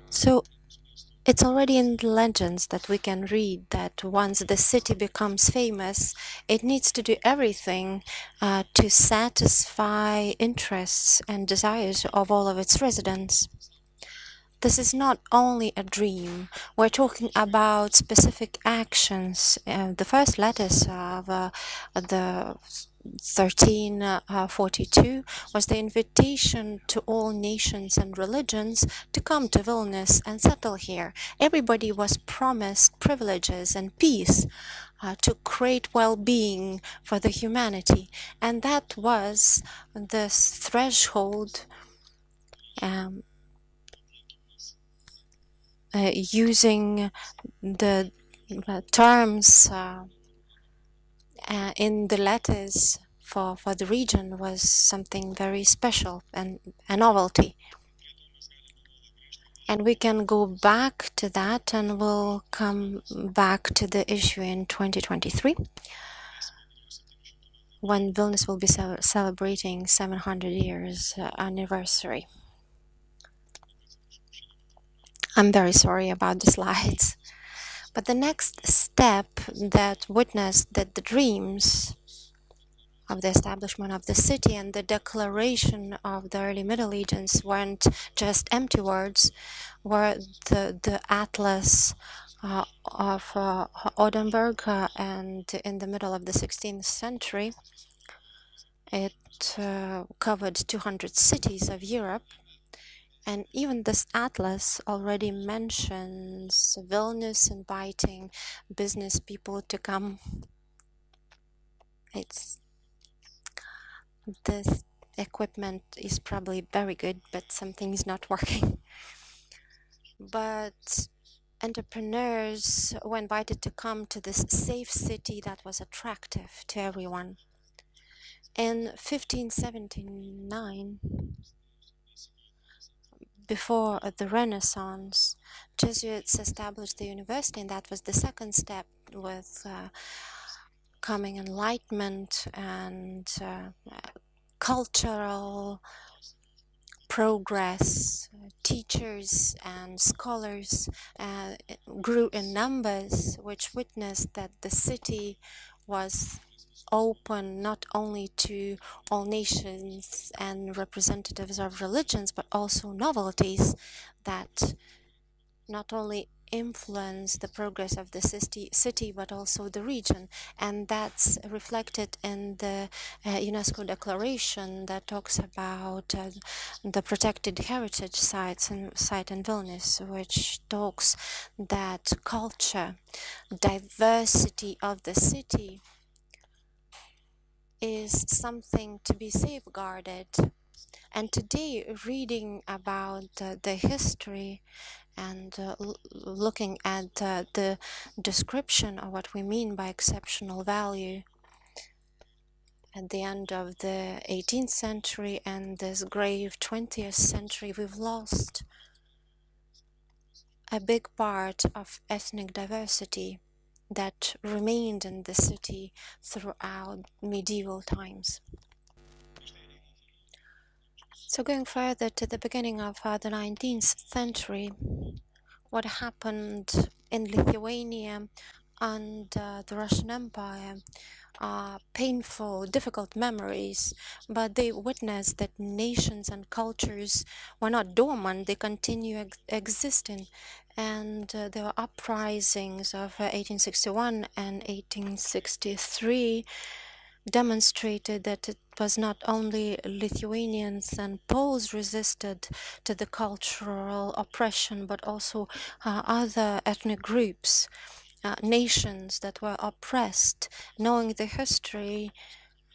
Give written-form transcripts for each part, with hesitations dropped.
So it's already in the legends that we can read that once the city becomes famous, it needs to do everything to satisfy interests and desires of all of its residents. This is not only a dream. We're talking about specific actions. The first letters of the 1342 was the invitation to all nations and religions to come to Vilnius and settle here. Everybody was promised privileges and peace to create well-being for the humanity. And that was the threshold um, using the terms in the letters for the region was something very special and a novelty. And we can go back to that and we'll come back to the issue in 2023 when Vilnius will be celebrating 700 years anniversary. I'm very sorry about the slides. But the next step that witnessed that the dreams of the establishment of the city and the declaration of the early Middle Ages weren't just empty words, were the Atlas of Oldenburg, and in the middle of the 16th century, it covered 200 cities of Europe. And even this atlas already mentions Vilnius inviting business people to come. This equipment is probably very good, but something is not working. But entrepreneurs were invited to come to this safe city that was attractive to everyone. In 1579, before the Renaissance, Jesuits established the university, and that was the second step with coming enlightenment and cultural progress. Teachers and scholars grew in numbers, which witnessed that the city was open not only to all nations and representatives of religions, but also novelties that not only influence the progress of the city, but also the region. And that's reflected in the UNESCO declaration that talks about the protected heritage site in Vilnius, which talks that culture, diversity of the city is something to be safeguarded. And today, reading about the history and looking at the description of what we mean by exceptional value at the end of the 18th century and this grave 20th century, we've lost a big part of ethnic diversity that remained in the city throughout medieval times. So going further to the beginning of the 19th century, what happened in Lithuania and the Russian Empire are painful, difficult memories, but they witnessed that nations and cultures were not dormant, they continue existing. And there were uprisings of 1861 and 1863 demonstrated that it was not only Lithuanians and Poles resisted to the cultural oppression, but also other ethnic groups, nations that were oppressed. Knowing the history,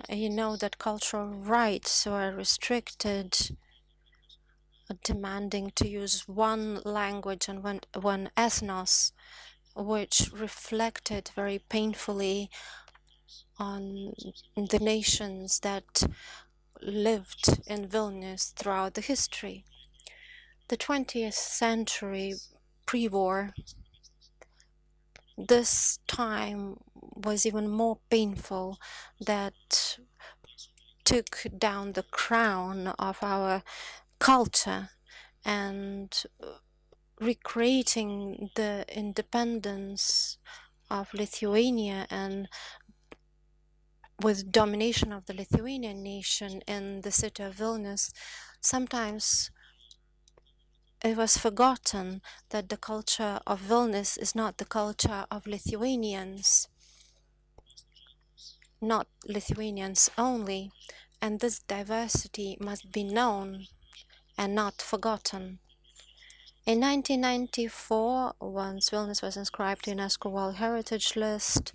you know that cultural rights were restricted, demanding to use one language and one ethnos, which reflected very painfully on the nations that lived in Vilnius throughout the history. The 20th century pre-war, this time was even more painful, that took down the crown of our culture and recreating the independence of Lithuania, and with domination of the Lithuanian nation in the city of Vilnius, sometimes it was forgotten that the culture of Vilnius is not the culture of Lithuanians, not Lithuanians only, and this diversity must be known and not forgotten. In 1994, once Vilnius was inscribed to UNESCO World Heritage List,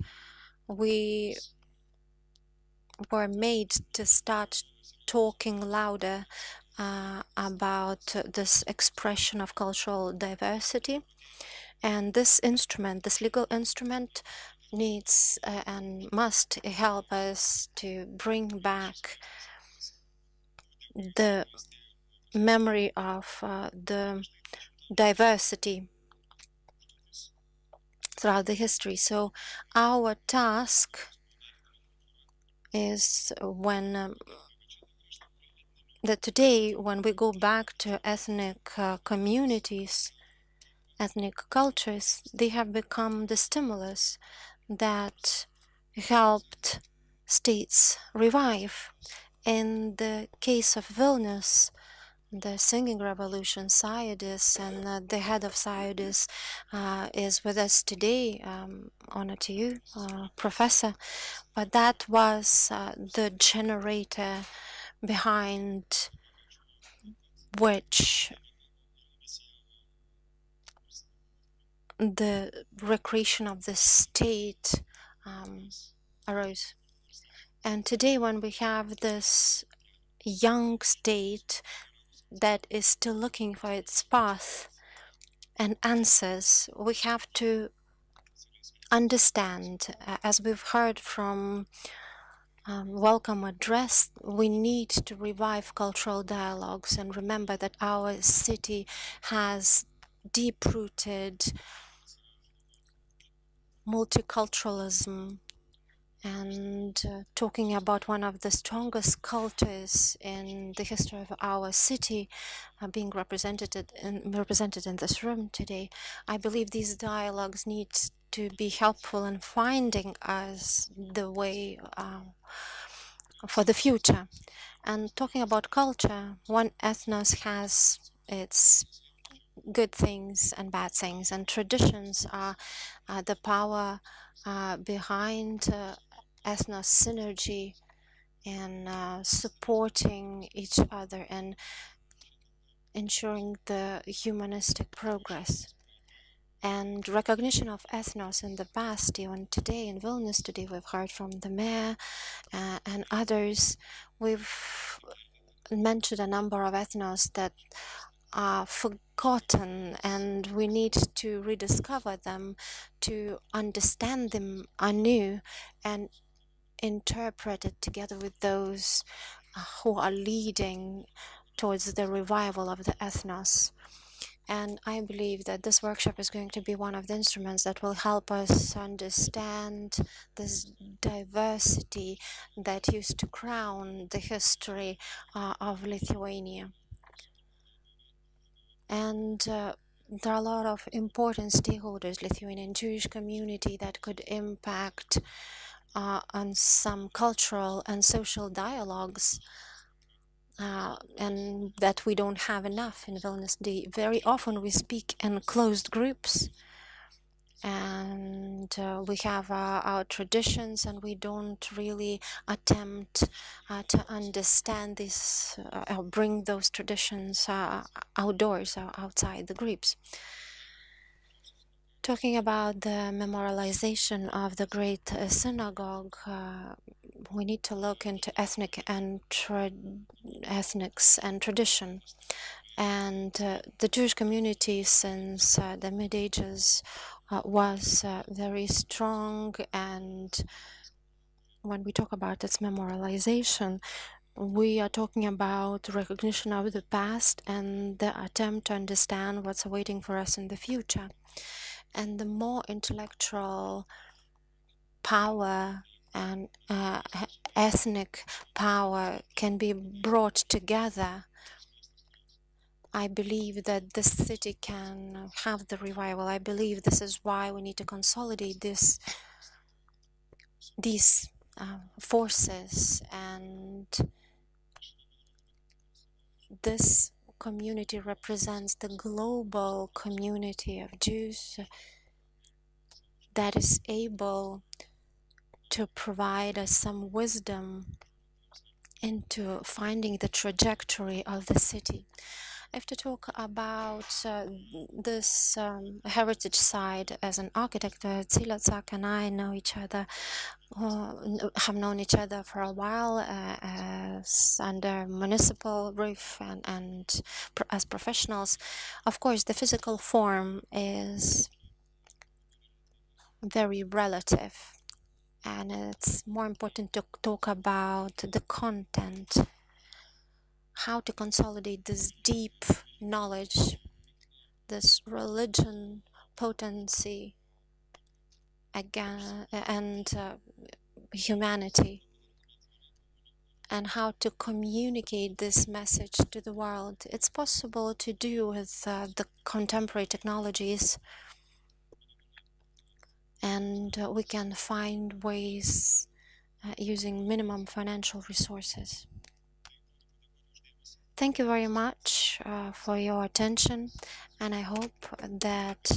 we were made to start talking louder about this expression of cultural diversity. And this instrument, this legal instrument, needs and must help us to bring back the memory of the diversity throughout the history. So our task is that today, when we go back to ethnic communities, ethnic cultures, they have become the stimulus that helped states revive. In the case of Vilnius, the singing revolution, Sąjūdis, and the head of Sąjūdis is with us today. Honor to you, Professor. But that was the generator behind which the recreation of the state arose. And today, when we have this young state that is still looking for its path and answers, we have to understand, as we've heard from welcome address, we need to revive cultural dialogues and remember that our city has deep-rooted multiculturalism, and talking about one of the strongest cultures in the history of our city being represented in this room today. I believe these dialogues need to be helpful in finding us the way for the future. And talking about culture, one ethnos has its good things and bad things, and traditions are the power behind ethnos synergy and supporting each other and ensuring the humanistic progress. And recognition of ethnos in the past, even today in Vilnius today, we've heard from the mayor and others. We've mentioned a number of ethnos that are forgotten, and we need to rediscover them, to understand them anew and interpret it together with those who are leading towards the revival of the ethnos. And I believe that this workshop is going to be one of the instruments that will help us understand this diversity that used to crown the history of Lithuania. And there are a lot of important stakeholders, Lithuanian Jewish community, that could impact on some cultural and social dialogues, and that we don't have enough in Vilnius. Very often we speak in closed groups, and we have our traditions, and we don't really attempt to understand this or bring those traditions outdoors or outside the groups. Talking about the memorialization of the Great Synagogue, we need to look into ethnics and tradition. And the Jewish community since the mid-ages was very strong, and when we talk about its memorialization, we are talking about recognition of the past and the attempt to understand what's awaiting for us in the future. And the more intellectual power and ethnic power can be brought together, I believe that this city can have the revival. I believe this is why we need to consolidate these forces, and this community represents the global community of Jews that is able to provide us some wisdom into finding the trajectory of the city. I have to talk about this heritage side as an architect. Tzilazak and I know each other, have known each other for a while as under municipal roof and as professionals. Of course, the physical form is very relative, and it's more important to talk about the content, how to consolidate this deep knowledge, this religion potency again, and humanity, and how to communicate this message to the world. It's possible to do with the contemporary technologies, and we can find ways using minimum financial resources. Thank you very much for your attention, and I hope that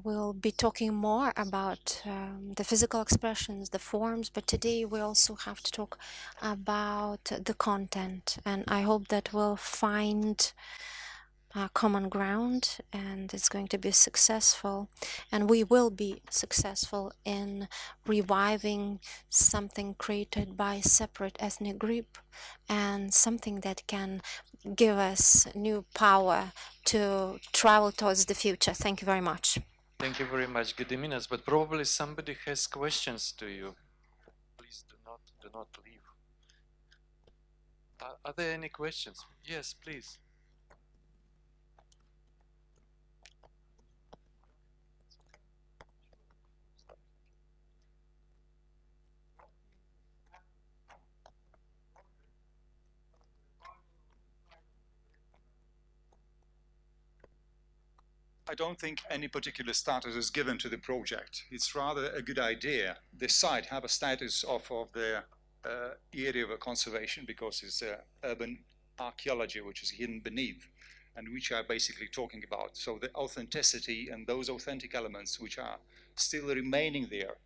we'll be talking more about the physical expressions, the forms, but today we also have to talk about the content, and I hope that we'll find common ground, and it's going to be successful, and we will be successful in reviving something created by a separate ethnic group, and something that can give us new power to travel towards the future. Thank you very much. Thank you very much, Gediminas, but probably somebody has questions to you. Please do not leave. Are there any questions? Yes, please. I don't think any particular status is given to the project. It's rather a good idea. The site have a status of the area of conservation because it's urban archaeology which is hidden beneath, and which are basically talking about. So the authenticity and those authentic elements which are still remaining there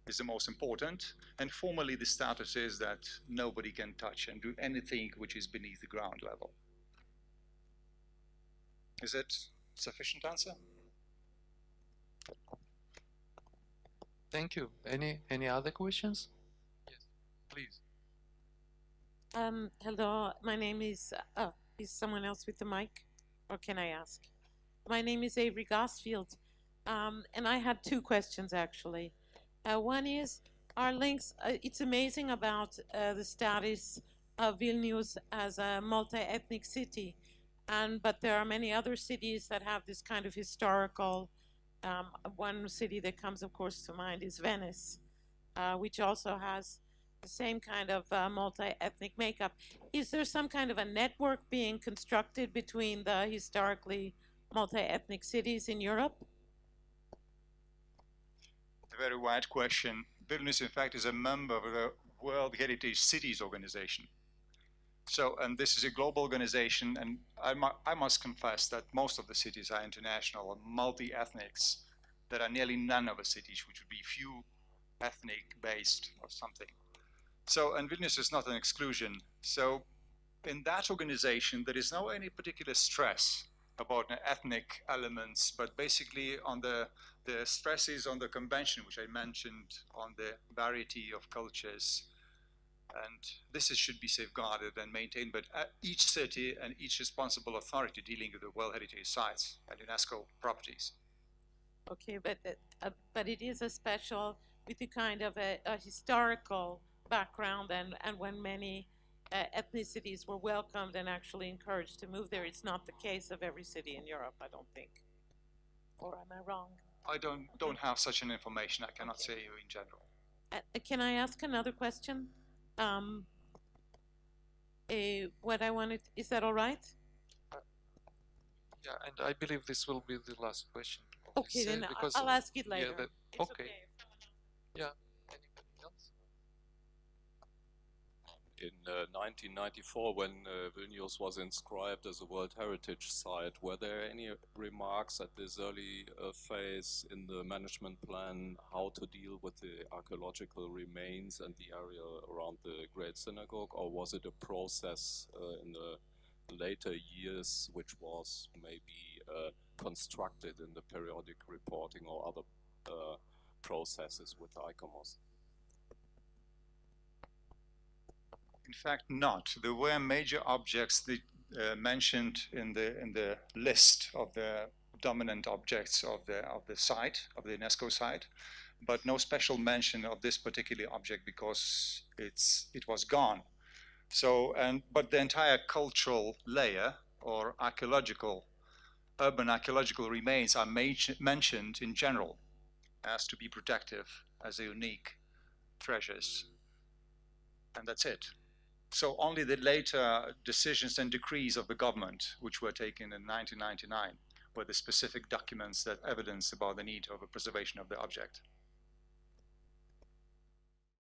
is the most important. And formally the status is that nobody can touch and do anything which is beneath the ground level. Is it sufficient answer? Thank you. Any other questions? Yes, please. Hello, my name is someone else with the mic? Or can I ask? My name is Avery Gosfield, and I had two questions actually. One is, our links, it's amazing about the status of Vilnius as a multi-ethnic city, but there are many other cities that have this kind of historical, one city that comes of course to mind is Venice, which also has the same kind of multi-ethnic makeup. Is there some kind of a network being constructed between the historically multi-ethnic cities in Europe? A very wide question. Vilnius, in fact, is a member of the World Heritage Cities Organization. So, and this is a global organization, and I must confess that most of the cities are international, multi-ethnics. There are nearly none of the cities which would be few ethnic based or something. So, and Vilnius is not an exclusion. So, in that organization, there is no any particular stress about the ethnic elements, but basically on the stresses on the convention, which I mentioned, on the variety of cultures. And this should be safeguarded and maintained, but each city and each responsible authority dealing with the World Heritage Sites and UNESCO properties. Okay, but it is a special, with a kind of a historical background, and when many ethnicities were welcomed and actually encouraged to move there. It's not the case of every city in Europe, I don't think. Or am I wrong? I don't have such an information. I cannot say you in general. Can I ask another question? What I wanted, is that all right? Yeah, and I believe this will be the last question. Okay, then I'll ask it later. Yeah, It's okay. Yeah. Anybody else? In 1994, when Vilnius was inscribed as a World Heritage Site, were there any remarks at this early phase in the management plan how to deal with the archaeological remains and the area around the Great Synagogue, or was it a process in the later years which was maybe constructed in the periodic reporting or other processes with ICOMOS? In fact, not. There were major objects that, mentioned in the list of the dominant objects of the site, of the UNESCO site, but no special mention of this particular object because it was gone. So, but the entire cultural layer or urban archaeological remains are mentioned in general as to be protective, as unique treasures, and that's it. So only the later decisions and decrees of the government, which were taken in 1999, were the specific documents that evidence about the need of a preservation of the object.